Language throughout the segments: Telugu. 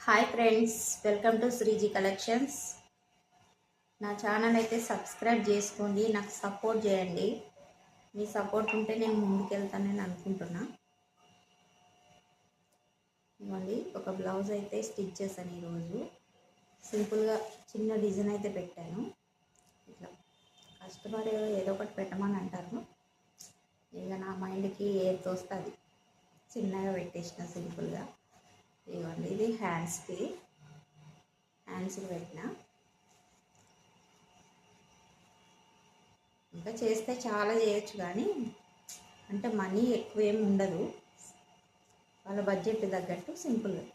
Hi friends, welcome to Sreeji collections. నా ఛానల్ అయితే సబ్స్క్రైబ్ చేసుకోండి, నాకు సపోర్ట్ చేయండి. మీ సపోర్ట్ ఉంటే నేను ముందుకెళ్తానని అనుకుంటున్నా. ఇవ్వండి, ఒక బ్లౌజ్ అయితే స్టిచ్ చేశాను ఈరోజు. సింపుల్గా చిన్న డిజైన్ అయితే పెట్టాను. ఇట్లా కస్టమర్ ఏదో ఒకటి పెట్టమని అంటారు, ఇక నా మైండ్కి ఏది తోస్తుంది చిన్నగా పెట్టేసిన సింపుల్గా. ఇవ్వండి, ఇది హ్యాండ్స్కి పెట్టిన. ఇంకా చేస్తే చాలా చేయొచ్చు, కానీ అంటే మనీ ఎక్కువ ఏమి ఉండదు, వాళ్ళ బడ్జెట్ తగ్గట్టు సింపుల్గా.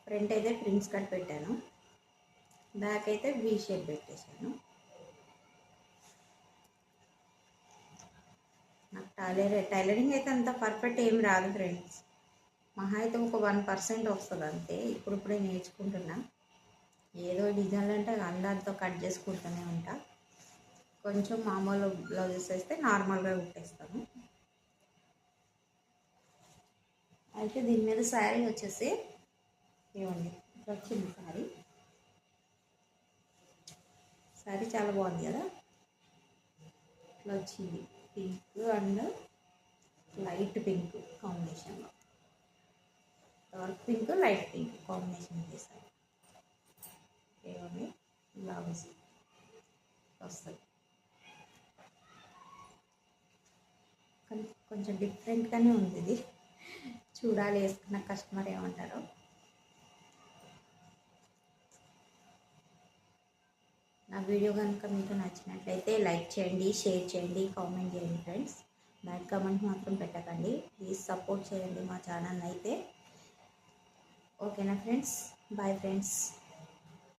ఫ్రంట్ అయితే ప్రిన్స్ కట్ పెట్టాను, బ్యాక్ అయితే వీ షేప్ పెట్టేశాను. నాకు టైలరింగ్ అయితే అంత పర్ఫెక్ట్ ఏమి రాదు ఫ్రెండ్స్, మహా అయితే ఒక 1% వస్తుంది అంతే. ఇప్పుడిప్పుడే నేర్చుకుంటున్నా. ఏదో డిజైన్లు అంటే అందరితో కట్ చేసుకుంటూనే ఉంటా. కొంచెం మామూలు బ్లౌజెస్ వేస్తే నార్మల్గా కుట్టేస్తాను. అయితే దీని మీద శారీ వచ్చేసి ఇవ్వండి, ఇట్లా వచ్చింది శారీ చాలా బాగుంది కదా. ఇట్లా వచ్చింది పింక్ అండ్ లైట్ పింక్ కాంబినేషన్లో, dark pink light pink combination చేశారు. ఇవ్వండి, బ్లౌజ్ వస్తుంది. కొంచెం డిఫరెంట్గానే ఉంది ఇది, చూడాలి వేసుకున్న కస్టమర్ ఏమంటారో. నా వీడియో కనుక మీకు నచ్చినట్లయితే లైక్ చేయండి, షేర్ చేయండి, కామెంట్ చేయండి ఫ్రెండ్స్. బ్యాడ్ కామెంట్ మాత్రం పెట్టకండి, ప్లీజ్ సపోర్ట్ చేయండి మా ఛానల్ అయితే. ఓకేనా ఫ్రెండ్స్, బాయ్ ఫ్రెండ్స్.